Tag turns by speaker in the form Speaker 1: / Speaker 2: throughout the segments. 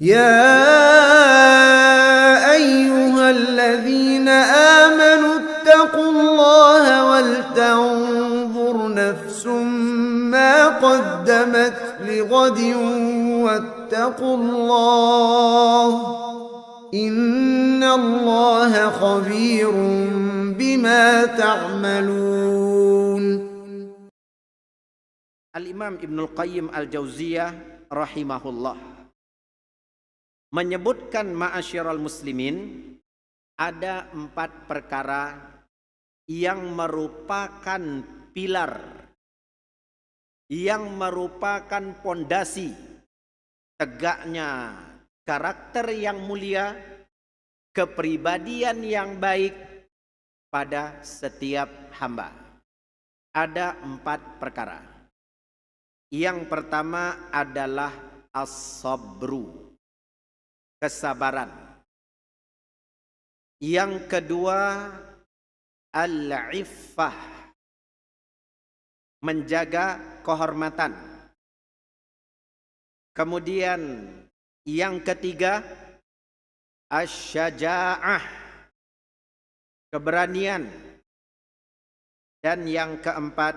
Speaker 1: يا أيها الذين آمنوا اتقوا الله ولتنظر نفس ما قدمت لغد واتقوا الله إن الله خبير بما تعملون.
Speaker 2: Al-Imam Ibnul Qayyim Al-Jauziyah rahimahullah menyebutkan, ma'asyiral muslimin, ada 4 perkara yang merupakan pilar, yang merupakan pondasi tegaknya karakter yang mulia, kepribadian yang baik pada setiap hamba. Ada 4 perkara. Yang pertama adalah as-sabru, kesabaran. Yang kedua al-iffah, menjaga kehormatan. Kemudian yang ketiga asy-syaja'ah, keberanian. Dan yang keempat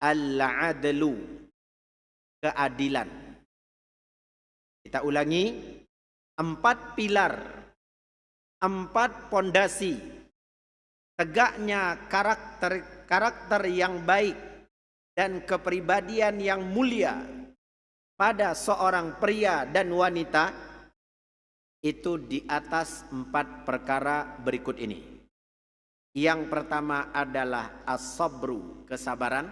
Speaker 2: al-adlu, keadilan. Kita ulangi, 4 pilar, 4 pondasi tegaknya karakter yang baik dan kepribadian yang mulia pada seorang pria dan wanita, itu di atas 4 perkara berikut ini. Yang pertama adalah as-sabru, kesabaran.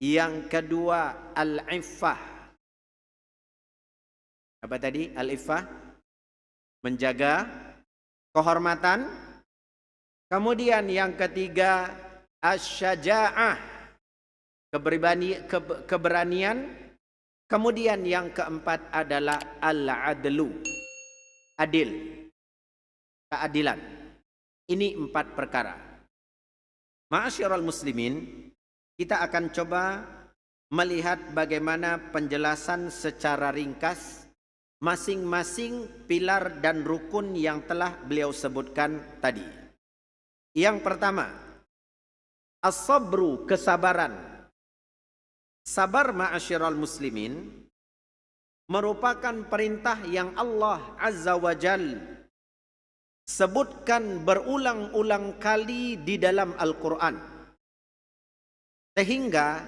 Speaker 2: Yang kedua al-iffah. Apa tadi? Al-iffah, menjaga kehormatan. Kemudian yang ketiga asy-syaja'ah, keberanian. Kemudian yang keempat adalah al-adlu, adil, keadilan. Ini 4 perkara. Ma'asyiral muslimin, kita akan coba melihat bagaimana penjelasan secara ringkas masing-masing pilar dan rukun yang telah beliau sebutkan tadi. Yang pertama, as-sabru, kesabaran. Sabar, ma'asyiral muslimin, merupakan perintah yang Allah Azza wa Jal sebutkan berulang-ulang kali di dalam Al-Quran. Sehingga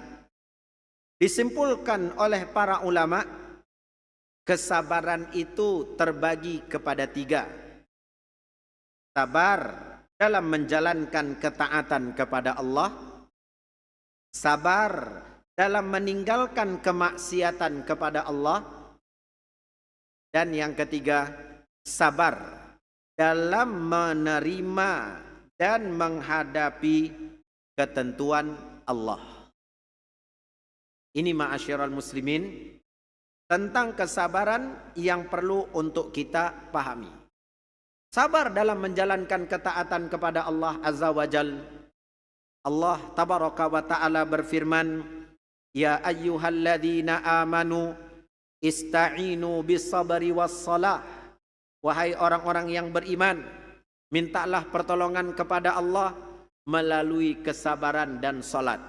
Speaker 2: disimpulkan oleh para ulama, kesabaran itu terbagi kepada 3. Sabar dalam menjalankan ketaatan kepada Allah, sabar dalam meninggalkan kemaksiatan kepada Allah, dan yang ketiga, sabar dalam menerima dan menghadapi ketentuan Allah. Ini, ma'asyiral muslimin, tentang kesabaran yang perlu untuk kita pahami. Sabar dalam menjalankan ketaatan kepada Allah Azza wa Jal. Allah tabaraka wa ta'ala berfirman, ya ayyuhalladzina amanu ista'inu bis sabri was salah. Wahai orang-orang yang beriman, mintalah pertolongan kepada Allah melalui kesabaran dan salat.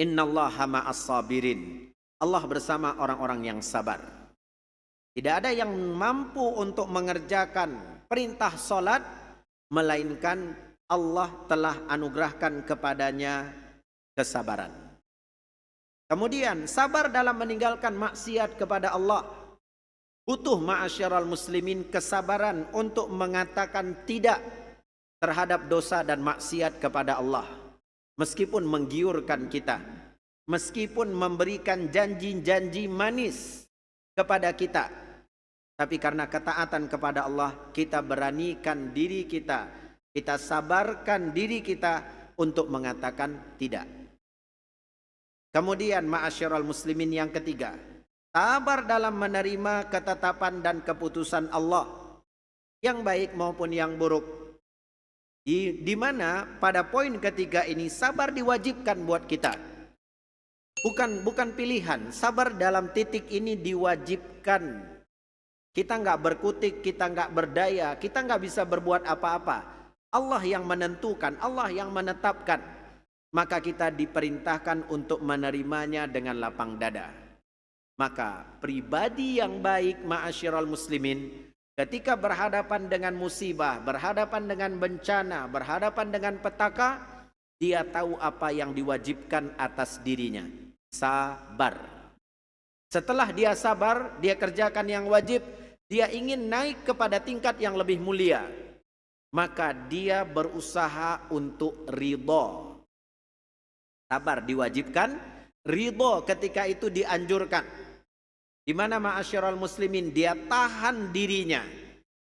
Speaker 2: Innallaha ma'as sabirin. Allah bersama orang-orang yang sabar. Tidak ada yang mampu untuk mengerjakan perintah salat melainkan Allah telah anugerahkan kepadanya kesabaran. Kemudian sabar dalam meninggalkan maksiat kepada Allah. Butuh, ma'asyiral muslimin, kesabaran untuk mengatakan tidak terhadap dosa dan maksiat kepada Allah. Meskipun menggiurkan kita, meskipun memberikan janji-janji manis kepada kita, tapi karena ketaatan kepada Allah, kita beranikan diri kita, kita sabarkan diri kita untuk mengatakan tidak. Kemudian, ma'asyiral muslimin, yang ketiga, sabar dalam menerima ketetapan dan keputusan Allah, yang baik maupun yang buruk. Di mana pada poin ketiga ini sabar diwajibkan buat kita. Bukan pilihan. Sabar dalam titik ini diwajibkan. Kita nggak berkutik, kita nggak berdaya, kita nggak bisa berbuat apa-apa. Allah yang menentukan, Allah yang menetapkan. Maka kita diperintahkan untuk menerimanya dengan lapang dada. Maka pribadi yang baik, ma'asyiral muslimin, ketika berhadapan dengan musibah, berhadapan dengan bencana, berhadapan dengan petaka, dia tahu apa yang diwajibkan atas dirinya. Sabar. Setelah dia sabar, dia kerjakan yang wajib, dia ingin naik kepada tingkat yang lebih mulia, maka dia berusaha untuk ridho. Sabar diwajibkan, ridho ketika itu dianjurkan. Di mana ma'asyiral muslimin, dia tahan dirinya,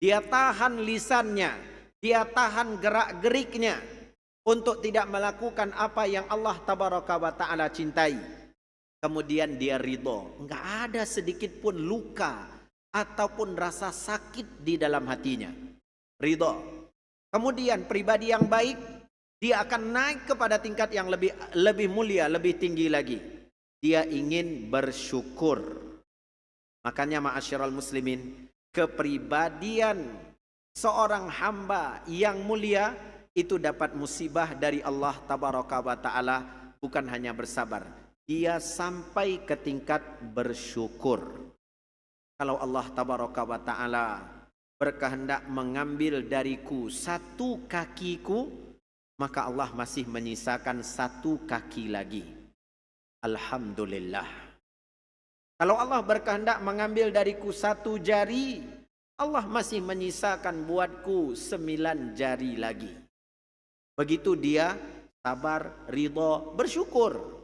Speaker 2: dia tahan lisannya, dia tahan gerak-geriknya untuk tidak melakukan apa yang Allah tabaraka wa ta'ala cintai. Kemudian dia ridho, enggak ada sedikit pun luka ataupun rasa sakit di dalam hatinya. Ridho. Kemudian pribadi yang baik, dia akan naik kepada tingkat yang lebih mulia, lebih tinggi lagi. Dia ingin bersyukur. Makanya ma'asyiral muslimin, kepribadian seorang hamba yang mulia itu dapat musibah dari Allah tabaraka wa ta'ala, bukan hanya bersabar, dia sampai ke tingkat bersyukur. Kalau Allah tabaraka wa ta'ala berkehendak mengambil dariku satu kakiku, maka Allah masih menyisakan satu kaki lagi. Alhamdulillah. Kalau Allah berkehendak mengambil dariku satu jari, Allah masih menyisakan buatku 9 jari lagi. Begitu dia sabar, ridho, bersyukur.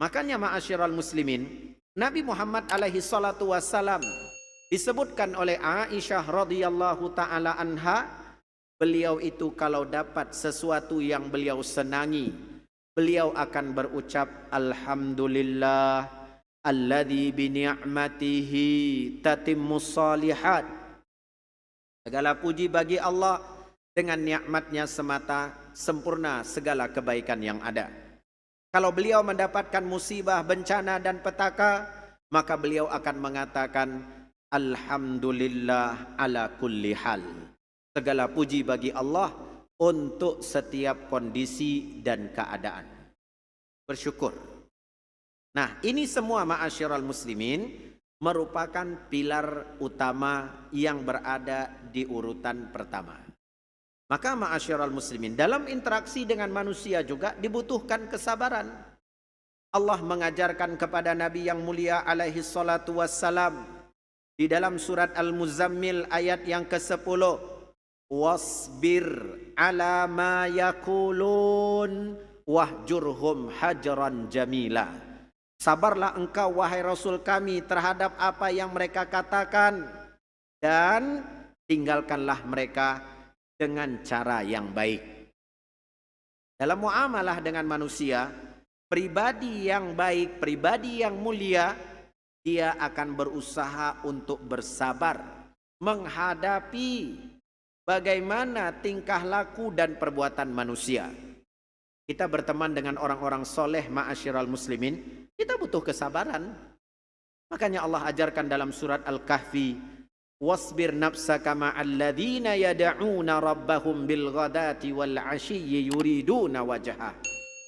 Speaker 2: Makanya ma'asyiral muslimin, Nabi Muhammad alaihi salatu wassalam disebutkan oleh Aisyah radhiyallahu taala anha, beliau itu kalau dapat sesuatu yang beliau senangi, beliau akan berucap alhamdulillah alladzi bi ni'matihi tatimmus shalihat. Segala puji bagi Allah, dengan nikmatnya semata sempurna segala kebaikan yang ada. Kalau beliau mendapatkan musibah, bencana dan petaka, maka beliau akan mengatakan alhamdulillah ala kulli hal. Segala puji bagi Allah untuk setiap kondisi dan keadaan. Bersyukur. Nah, ini semua ma'asyiral muslimin merupakan pilar utama yang berada di urutan pertama. Maka ma'asyiral muslimin, dalam interaksi dengan manusia juga dibutuhkan kesabaran. Allah mengajarkan kepada Nabi yang mulia alaihi salatu wassalam di dalam surat Al-Muzammil ayat yang ke-10, wasbir ala ma yakulun wahjurhum hajran jamila. Sabarlah engkau wahai Rasul kami terhadap apa yang mereka katakan, dan tinggalkanlah mereka dengan cara yang baik. Dalam muamalah dengan manusia, pribadi yang baik, pribadi yang mulia, dia akan berusaha untuk bersabar menghadapi bagaimana tingkah laku dan perbuatan manusia. Kita berteman dengan orang-orang soleh, ma'asyiral muslimin, kita butuh kesabaran. Makanya Allah ajarkan dalam surat Al-Kahfi, wasbir nafsaka ma'al ladzina yad'una rabbahum bil ghadati wal 'ashiyyi yuriduna wajhah.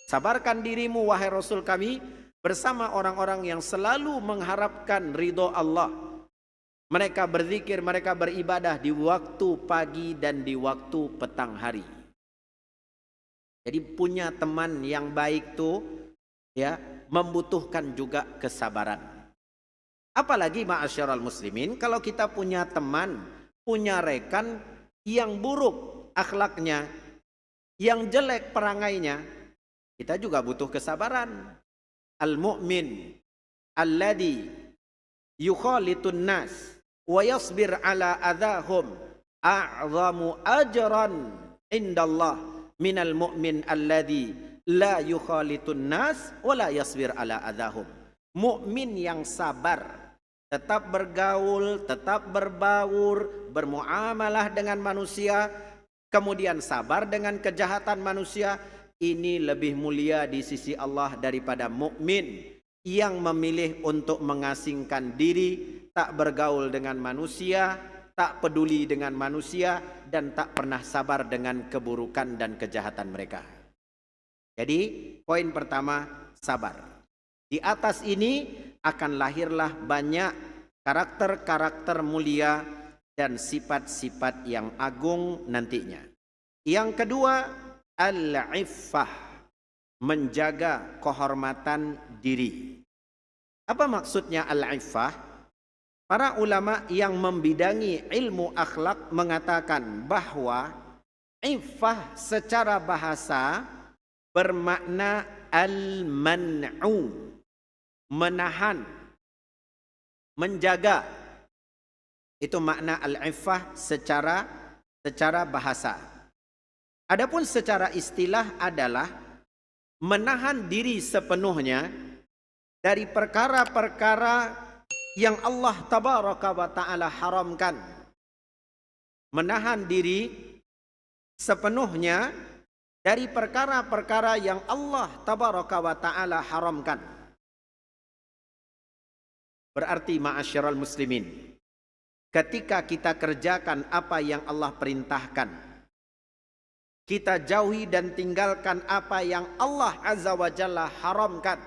Speaker 2: Sabarkan dirimu wahai Rasul kami bersama orang-orang yang selalu mengharapkan ridho Allah. Mereka berzikir, mereka beribadah di waktu pagi dan di waktu petang hari. Jadi punya teman yang baik tuh ya membutuhkan juga kesabaran. Apalagi ma'asyiral muslimin, kalau kita punya teman, punya rekan yang buruk akhlaknya, yang jelek perangainya, kita juga butuh kesabaran. Al-mu'min alladhi yukhalitun nas wa yasbir ala adahum a'zamu ajran indallah minal mu'min alladhi la yukhalitun nas wa la yasbir ala adahum. Mukmin yang sabar, tetap bergaul, tetap berbaur, bermuamalah dengan manusia, kemudian sabar dengan kejahatan manusia, ini lebih mulia di sisi Allah daripada mukmin yang memilih untuk mengasingkan diri, tak bergaul dengan manusia, tak peduli dengan manusia, dan tak pernah sabar dengan keburukan dan kejahatan mereka. Jadi poin pertama, sabar. Di atas ini akan lahirlah banyak karakter-karakter mulia dan sifat-sifat yang agung nantinya. Yang kedua, al-iffah, menjaga kehormatan diri. Apa maksudnya al-iffah? Para ulama yang membidangi ilmu akhlak mengatakan bahwa iffah secara bahasa bermakna al-man'u, menahan, menjaga. Itu makna al-iffah secara bahasa. Adapun secara istilah adalah menahan diri sepenuhnya dari perkara-perkara yang Allah tabaraka wa ta'ala haramkan. Menahan diri sepenuhnya dari perkara-perkara yang Allah tabaraka wa ta'ala haramkan. Berarti ma'asyiral muslimin, ketika kita kerjakan apa yang Allah perintahkan, kita jauhi dan tinggalkan apa yang Allah Azza wa Jalla haramkan,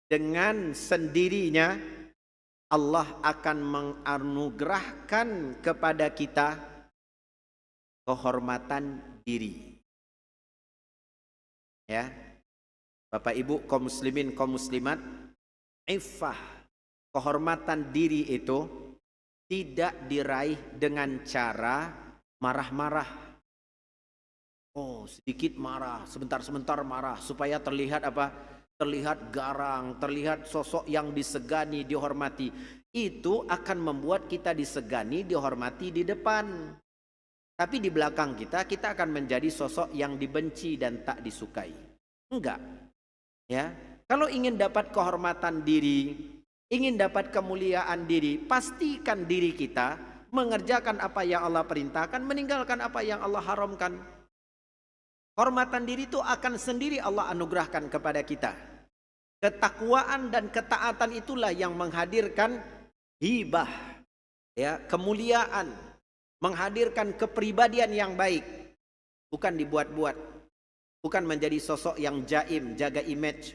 Speaker 2: dengan sendirinya Allah akan menganugerahkan kepada kita kehormatan diri. Ya, Bapak Ibu kaum muslimin, kaum muslimat, iffah, kehormatan diri itu tidak diraih dengan cara marah-marah. Oh, sedikit marah, sebentar-sebentar marah, supaya terlihat apa? Terlihat garang, terlihat sosok yang disegani, dihormati. Itu akan membuat kita disegani, dihormati di depan. Tapi di belakang kita akan menjadi sosok yang dibenci dan tak disukai. Enggak. Ya. Kalau ingin dapat kehormatan diri, ingin dapat kemuliaan diri, pastikan diri kita mengerjakan apa yang Allah perintahkan, meninggalkan apa yang Allah haramkan. Kehormatan diri itu akan sendiri Allah anugerahkan kepada kita. Ketakwaan dan ketaatan itulah yang menghadirkan hibah, ya, kemuliaan, menghadirkan kepribadian yang baik, bukan dibuat-buat, bukan menjadi sosok yang jaim, jaga image,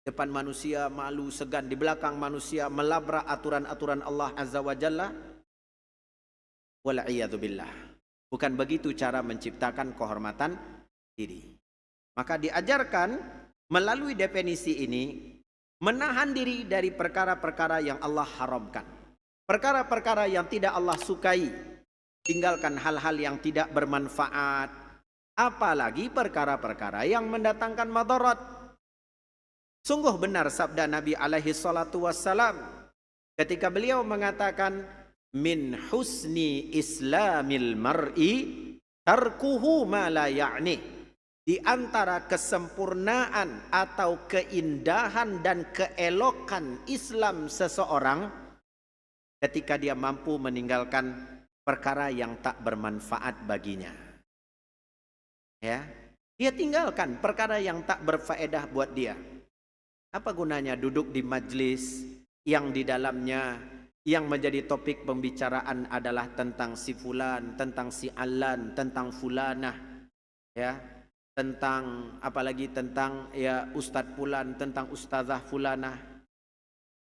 Speaker 2: depan manusia malu segan, di belakang manusia melabrak aturan-aturan Allah Azza wa Jalla. Wal'iyadzubillah. Bukan begitu cara menciptakan kehormatan diri. Maka diajarkan melalui definisi ini, menahan diri dari perkara-perkara yang Allah haramkan, perkara-perkara yang tidak Allah sukai, tinggalkan hal-hal yang tidak bermanfaat, apalagi perkara-perkara yang mendatangkan madarat. Sungguh benar sabda Nabi alaihi salatu wassalam ketika beliau mengatakan, min husni islamil mar'i tarkuhu ma la ya'ni. Di antara kesempurnaan atau keindahan dan keelokan Islam seseorang ketika dia mampu meninggalkan perkara yang tak bermanfaat baginya. Ya, dia tinggalkan perkara yang tak berfaedah buat dia. Apa gunanya duduk di majlis yang di dalamnya yang menjadi topik pembicaraan adalah tentang si fulan, tentang si alan, tentang fulanah, ya, tentang apalagi tentang ya ustadz fulan, tentang ustazah fulanah.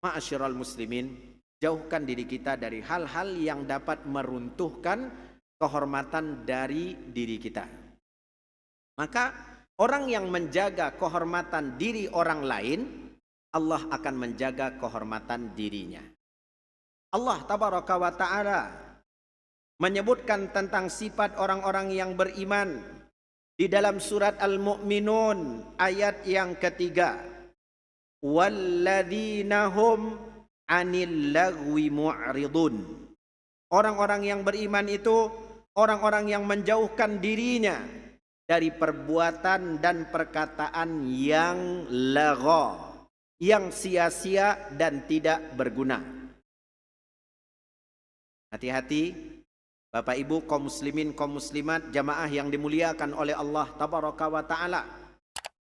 Speaker 2: Ma'asyiral muslimin, jauhkan diri kita dari hal-hal yang dapat meruntuhkan kehormatan dari diri kita. Maka orang yang menjaga kehormatan diri orang lain, Allah akan menjaga kehormatan dirinya. Allah tabaraka wa ta'ala menyebutkan tentang sifat orang-orang yang beriman di dalam surat Al-Mu'minun ayat yang ketiga. Walladzina hum 'anil lagwi mu'ridun. Orang-orang yang beriman itu orang-orang yang menjauhkan dirinya dari perbuatan dan perkataan yang lagha, yang sia-sia dan tidak berguna. Hati-hati Bapak Ibu kaum muslimin, kaum muslimat, jamaah yang dimuliakan oleh Allah tabaraka wa taala.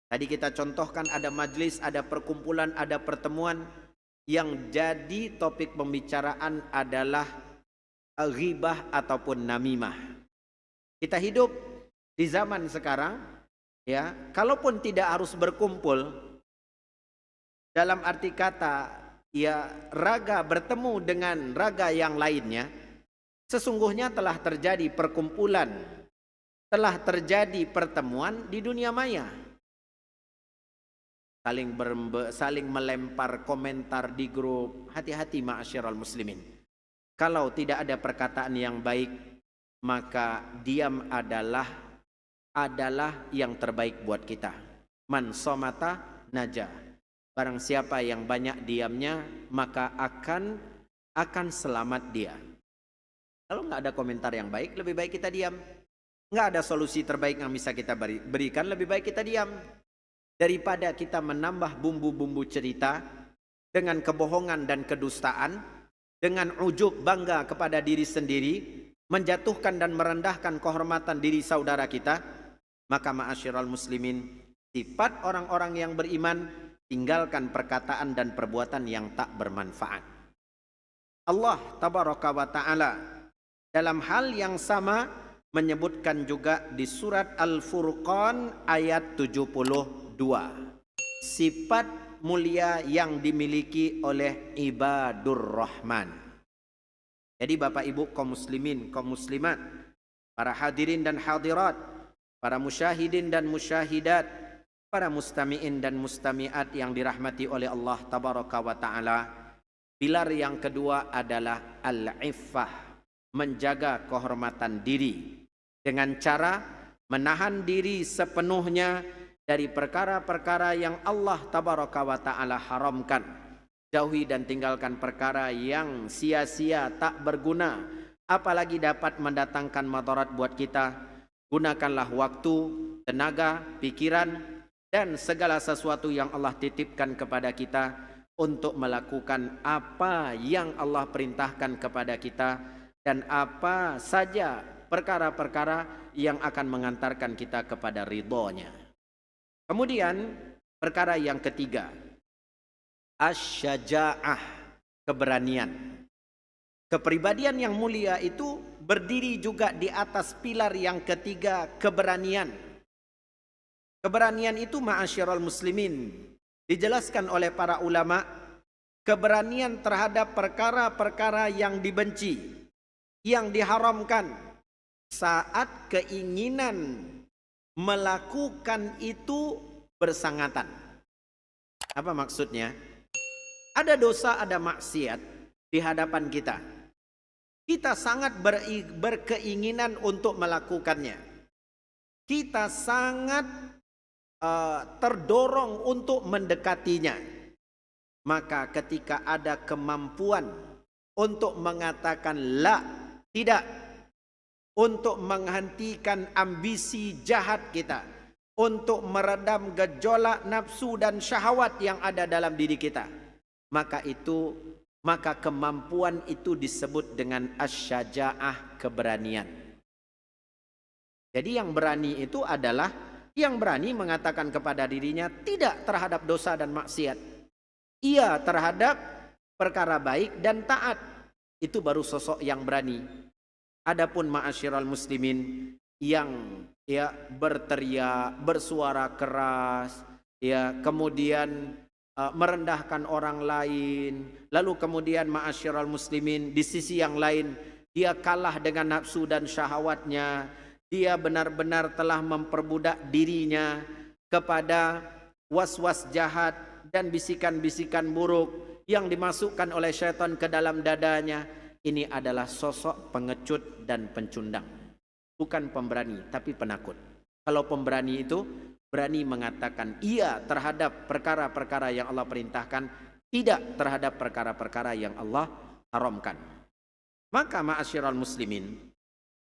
Speaker 2: Tadi kita contohkan ada majlis, ada perkumpulan, ada pertemuan yang jadi topik pembicaraan adalah ghibah ataupun namimah. Kita hidup di zaman sekarang, ya, kalaupun tidak harus berkumpul dalam arti kata ya raga bertemu dengan raga yang lainnya, sesungguhnya telah terjadi perkumpulan, telah terjadi pertemuan di dunia maya. Saling melempar komentar di grup. Hati-hati ma'asyiral muslimin. Kalau tidak ada perkataan yang baik, maka diam adalah yang terbaik buat kita. Man somata naja. Barang siapa yang banyak diamnya, maka akan selamat dia. Kalau nggak ada komentar yang baik, lebih baik kita diam. Nggak ada solusi terbaik yang bisa kita berikan, lebih baik kita diam. Daripada kita menambah bumbu-bumbu cerita dengan kebohongan dan kedustaan, dengan ujub bangga kepada diri sendiri, menjatuhkan dan merendahkan kehormatan diri saudara kita, maka ma'asyiral muslimin, sifat orang-orang yang beriman, tinggalkan perkataan dan perbuatan yang tak bermanfaat. Allah tabaraka wa ta'ala dalam hal yang sama menyebutkan juga di surat Al-Furqan ayat 72. Sifat mulia yang dimiliki oleh ibadur rahman. Jadi Bapak Ibu kaum muslimin, kaum muslimat, para hadirin dan hadirat, para musyahidin dan musyahidat, para mustami'in dan mustami'at yang dirahmati oleh Allah tabaraka wa ta'ala. Pilar yang kedua adalah al-iffah, menjaga kehormatan diri dengan cara menahan diri sepenuhnya dari perkara-perkara yang Allah tabaraka wa ta'ala haramkan. Jauhi dan tinggalkan perkara yang sia-sia, tak berguna, apalagi dapat mendatangkan madarat buat kita. Gunakanlah waktu, tenaga, pikiran, dan segala sesuatu yang Allah titipkan kepada kita untuk melakukan apa yang Allah perintahkan kepada kita, dan apa saja perkara-perkara yang akan mengantarkan kita kepada ridhonya. Kemudian perkara yang ketiga, asy-syaja'ah, keberanian. Kepribadian yang mulia itu berdiri juga di atas pilar yang ketiga, keberanian. Keberanian itu ma'asyiral muslimin dijelaskan oleh para ulama, keberanian terhadap perkara-perkara yang dibenci, yang diharamkan, saat keinginan melakukan itu bersangatan. Apa maksudnya? Ada dosa, ada maksiat di hadapan kita. Kita sangat berkeinginan untuk melakukannya. Kita sangat terdorong untuk mendekatinya. Maka ketika ada kemampuan untuk mengatakan la, tidak, untuk menghentikan ambisi jahat kita, untuk meredam gejolak nafsu dan syahwat yang ada dalam diri kita, maka kemampuan itu disebut dengan asy-syaja'ah, keberanian. Jadi yang berani itu adalah yang berani mengatakan kepada dirinya tidak terhadap dosa dan maksiat, iya terhadap perkara baik dan taat. Itu baru sosok yang berani. Adapun ma'asyiral muslimin yang berteriak, bersuara keras, kemudian merendahkan orang lain, lalu kemudian ma'asyiral muslimin di sisi yang lain dia kalah dengan nafsu dan syahwatnya, dia benar-benar telah memperbudak dirinya kepada was-was jahat dan bisikan-bisikan buruk yang dimasukkan oleh syaitan ke dalam dadanya. Ini adalah sosok pengecut dan pencundang. Bukan pemberani, tapi penakut. Kalau pemberani itu berani mengatakan iya terhadap perkara-perkara yang Allah perintahkan, tidak terhadap perkara-perkara yang Allah haramkan. Maka ma'asyiral muslimin,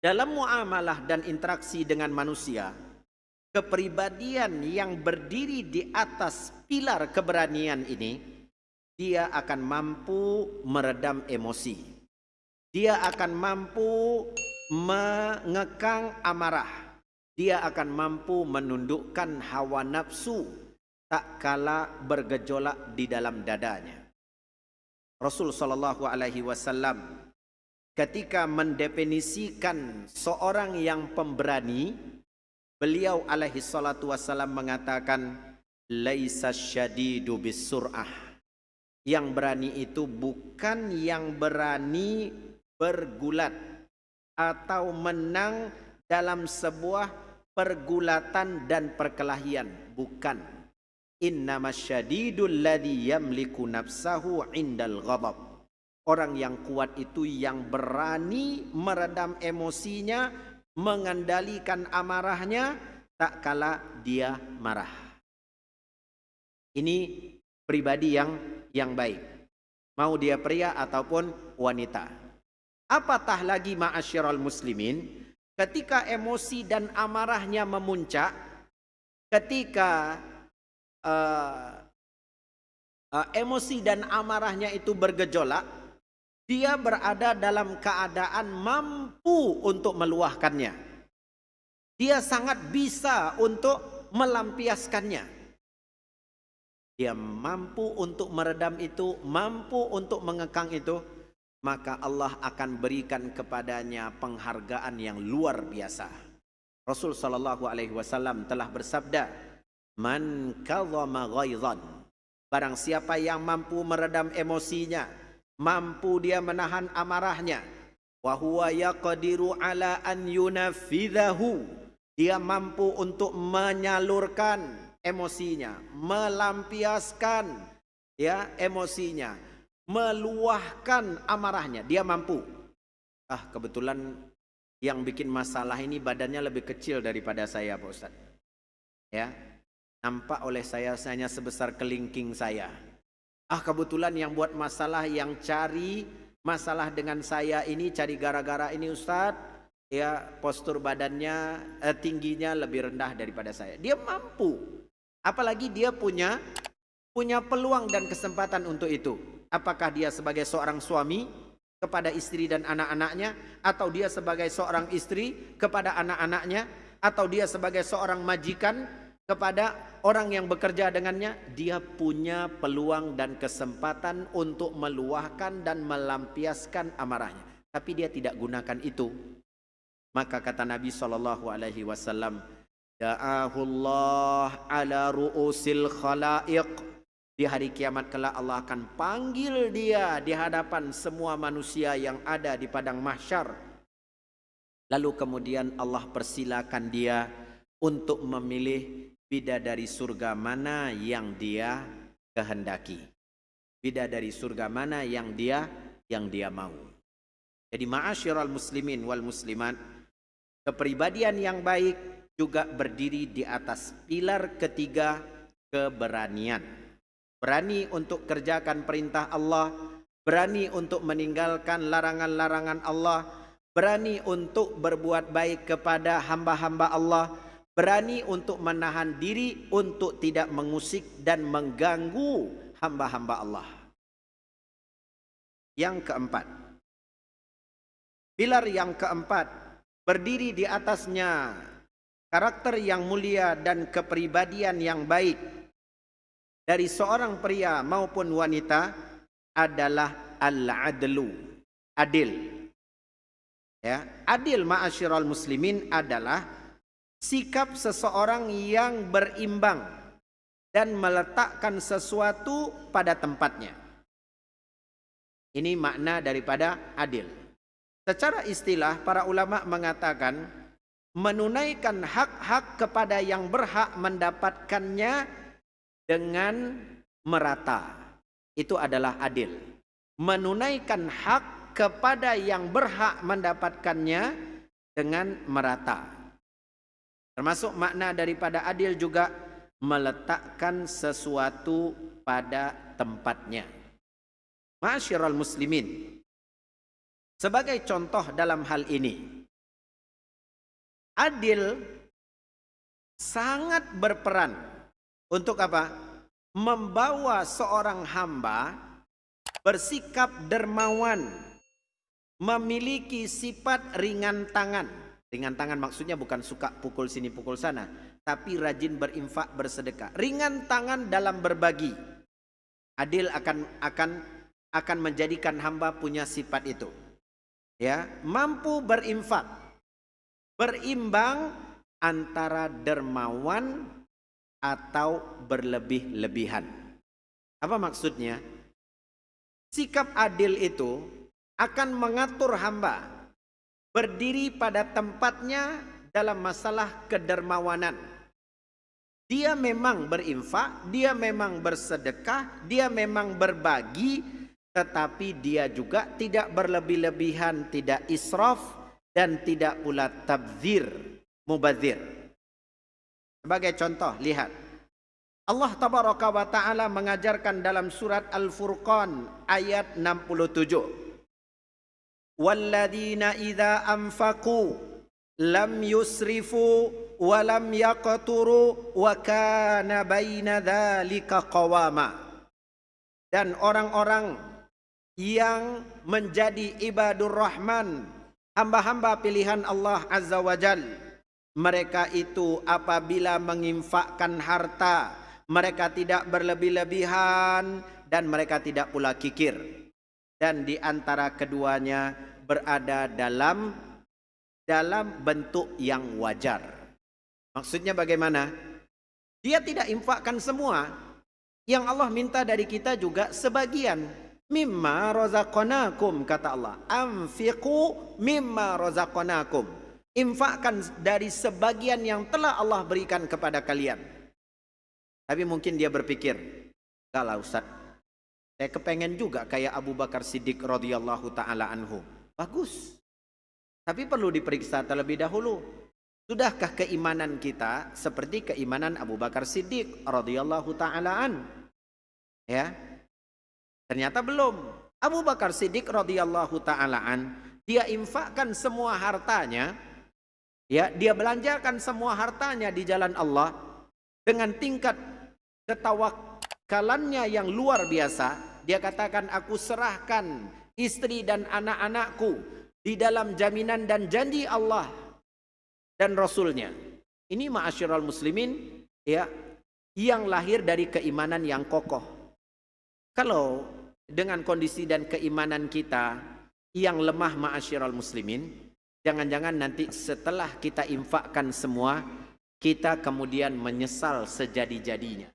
Speaker 2: dalam muamalah dan interaksi dengan manusia, kepribadian yang berdiri di atas pilar keberanian ini, dia akan mampu meredam emosi. Dia akan mampu mengekang amarah. Dia akan mampu menundukkan hawa nafsu tak kala bergejolak di dalam dadanya. Rasul sallallahu alaihi wasallam ketika mendefinisikan seorang yang pemberani, beliau alaihi salatu wasallam mengatakan, laisa syadidu bisur'ah. Yang berani itu bukan yang berani bergulat atau menang dalam sebuah pergulatan dan perkelahian, bukan. Innamasyadidul ladzi yamliku nafsahu indal ghadab. Orang yang kuat itu yang berani meredam emosinya, mengendalikan amarahnya tak kala dia marah. Ini pribadi yang baik, mau dia pria ataupun wanita. Apatah lagi ma'asyiral muslimin, ketika emosi dan amarahnya memuncak, ketika emosi dan amarahnya itu bergejolak, dia berada dalam keadaan mampu untuk meluahkannya. Dia sangat bisa untuk melampiaskannya. Dia mampu untuk meredam itu, mampu untuk mengekang itu, maka Allah akan berikan kepadanya penghargaan yang luar biasa. Rasul sallallahu alaihi wasallam telah bersabda, "Man kadhama ghaizan." Barang siapa yang mampu meredam emosinya, mampu dia menahan amarahnya, wa huwa yaqdiru ala an yunafidhahu. Dia mampu untuk menyalurkan emosinya, melampiaskan emosinya, meluahkan amarahnya, dia mampu. Kebetulan yang bikin masalah ini badannya lebih kecil daripada saya, Pak Ustaz. Nampak oleh saya hanya sebesar kelingking saya. Kebetulan yang buat masalah, yang cari masalah dengan saya ini, cari gara-gara ini Ustaz, postur badannya tingginya lebih rendah daripada saya. Dia mampu. Apalagi dia punya peluang dan kesempatan untuk itu. Apakah dia sebagai seorang suami kepada istri dan anak-anaknya, atau dia sebagai seorang istri kepada anak-anaknya, atau dia sebagai seorang majikan kepada orang yang bekerja dengannya, dia punya peluang dan kesempatan untuk meluahkan dan melampiaskan amarahnya. Tapi dia tidak gunakan itu. Maka kata Nabi SAW, Da'ahullah ala ru'usil khalaiq. Di hari kiamat kelak Allah akan panggil dia di hadapan semua manusia yang ada di padang mahsyar. Lalu kemudian Allah persilakan dia untuk memilih bidadari surga mana yang dia kehendaki. Bidadari surga mana yang dia mau. Jadi ma'asyiral muslimin wal muslimat, kepribadian yang baik juga berdiri di atas pilar ketiga, keberanian. Berani untuk kerjakan perintah Allah, berani untuk meninggalkan larangan-larangan Allah, berani untuk berbuat baik kepada hamba-hamba Allah, berani untuk menahan diri untuk tidak mengusik dan mengganggu hamba-hamba Allah. Yang keempat, pilar yang keempat, berdiri di atasnya karakter yang mulia dan kepribadian yang baik dari seorang pria maupun wanita adalah al-adlu, adil. Adil ma'asyiral muslimin adalah sikap seseorang yang berimbang dan meletakkan sesuatu pada tempatnya. Ini makna daripada adil. Secara istilah para ulama mengatakan menunaikan hak-hak kepada yang berhak mendapatkannya dengan merata. Itu adalah adil. Menunaikan hak kepada yang berhak mendapatkannya dengan merata. Termasuk makna daripada adil juga meletakkan sesuatu pada tempatnya. Ma'asyiral muslimin, sebagai contoh dalam hal ini, adil sangat berperan untuk apa? Membawa seorang hamba bersikap dermawan memiliki sifat ringan tangan. Ringan tangan maksudnya bukan suka pukul sini pukul sana, tapi rajin berinfak, bersedekah. Ringan tangan dalam berbagi. Adil akan menjadikan hamba punya sifat itu. Ya, mampu berinfak, berimbang antara dermawan atau berlebih-lebihan. Apa maksudnya? Sikap adil itu akan mengatur hamba berdiri pada tempatnya dalam masalah kedermawanan. Dia memang berinfak, dia memang bersedekah, dia memang berbagi, tetapi dia juga tidak berlebih-lebihan, tidak israf, dan tidak pula tabdzir, mubadzir. Sebagai contoh, lihat. Allah tabaraka wa ta'ala mengajarkan dalam surat Al-Furqan ayat 67. Walladzina idza anfaqu lam yusrifu wa lam yaqturu wa kana baina dzalika qawama. Dan orang-orang yang menjadi ibadur rahman, hamba-hamba pilihan Allah Azza wa Jal, mereka itu apabila menginfakkan harta, mereka tidak berlebih-lebihan dan mereka tidak pula kikir. Dan di antara keduanya berada dalam bentuk yang wajar. Maksudnya bagaimana? Dia tidak infakkan semua. Yang Allah minta dari kita juga sebagian. Mimma razaqnakum, kata Allah. Anfiqu mimma razaqnakum. Infakkan dari sebagian yang telah Allah berikan kepada kalian. Tapi mungkin dia berpikir, kalau Ustaz, saya kepengen juga kayak Abu Bakar Siddiq radhiyallahu ta'ala anhu. Bagus. Tapi perlu diperiksa terlebih dahulu. Sudahkah keimanan kita seperti keimanan Abu Bakar Siddiq radhiyallahu ta'ala an? Ya. Ternyata belum. Abu Bakar Siddiq radhiyallahu ta'ala an, dia infakkan semua hartanya, ya, dia belanjakan semua hartanya di jalan Allah dengan tingkat ketawakkalannya yang luar biasa. Dia katakan, aku serahkan istri dan anak-anakku di dalam jaminan dan janji Allah dan Rasulnya. Ini ma'asyiral muslimin, ya, yang lahir dari keimanan yang kokoh. Kalau dengan kondisi dan keimanan kita yang lemah, ma'asyiral muslimin, jangan-jangan nanti setelah kita infakkan semua, kita kemudian menyesal sejadi-jadinya.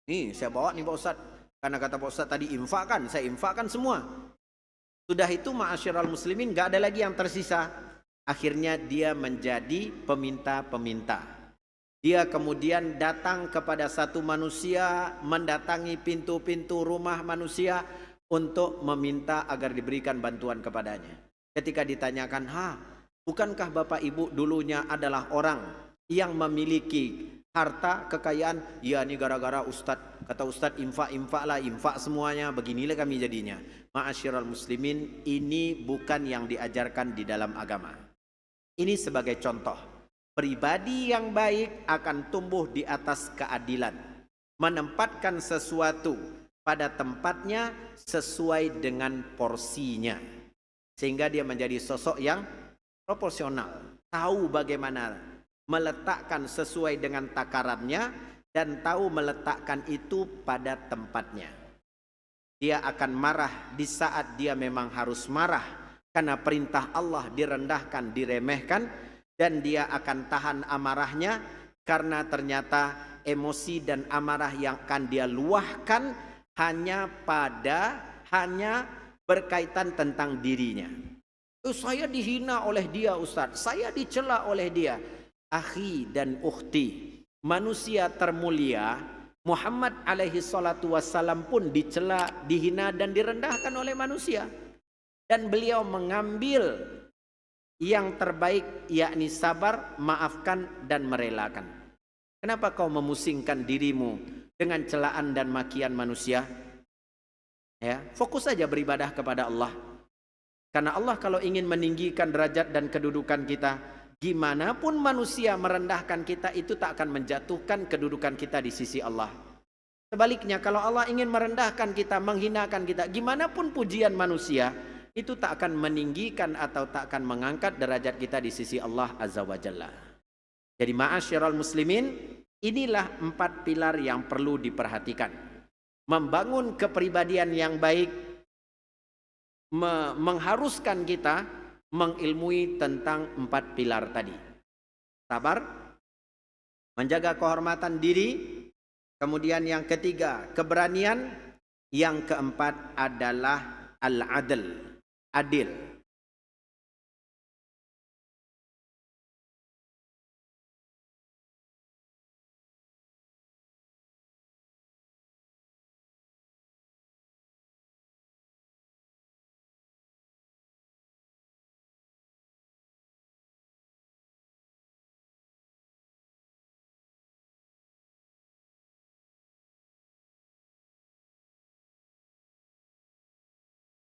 Speaker 2: Nih saya bawa nih Pak Ustadz, karena kata Pak Ustadz tadi infakkan, saya infakkan semua. Sudah itu ma'asyiral muslimin, gak ada lagi yang tersisa. Akhirnya dia menjadi peminta-peminta. Dia kemudian datang kepada satu manusia, mendatangi pintu-pintu rumah manusia untuk meminta agar diberikan bantuan kepadanya. Ketika ditanyakan, bukankah Bapak Ibu dulunya adalah orang yang memiliki harta, kekayaan? Ya, ini gara-gara Ustadz. Kata Ustadz, infak-infaklah, infak semuanya. Beginilah kami jadinya. Ma'asyiral muslimin, ini bukan yang diajarkan di dalam agama. Ini sebagai contoh. Pribadi yang baik akan tumbuh di atas keadilan. Menempatkan sesuatu pada tempatnya sesuai dengan porsinya. Sehingga dia menjadi sosok yang proporsional. Tahu bagaimana meletakkan sesuai dengan takarannya dan tahu meletakkan itu pada tempatnya. Dia akan marah di saat dia memang harus marah karena perintah Allah direndahkan, diremehkan, dan dia akan tahan amarahnya karena ternyata emosi dan amarah yang akan dia luahkan hanya berkaitan tentang dirinya. Saya dihina oleh dia Ustadz, saya dicela oleh dia. Akhi dan ukhti, manusia termulia Muhammad alaihi salatu wassalam pun dicela, dihina dan direndahkan oleh manusia. Dan beliau mengambil yang terbaik, yakni sabar, maafkan dan merelakan. Kenapa kau memusingkan dirimu dengan celaan dan makian manusia? Ya, fokus saja beribadah kepada Allah. Karena Allah kalau ingin meninggikan derajat dan kedudukan kita, gimana pun manusia merendahkan kita, itu tak akan menjatuhkan kedudukan kita di sisi Allah. Sebaliknya, kalau Allah ingin merendahkan kita, menghinakan kita, gimana pun pujian manusia, itu tak akan meninggikan atau tak akan mengangkat derajat kita di sisi Allah Azza wa Jalla. Jadi ma'asyiral muslimin, inilah 4 pilar yang perlu diperhatikan. Membangun kepribadian yang baik mengharuskan kita mengilmui tentang 4 pilar tadi. Sabar, menjaga kehormatan diri, kemudian yang ketiga keberanian, yang keempat adalah al-adl, adil.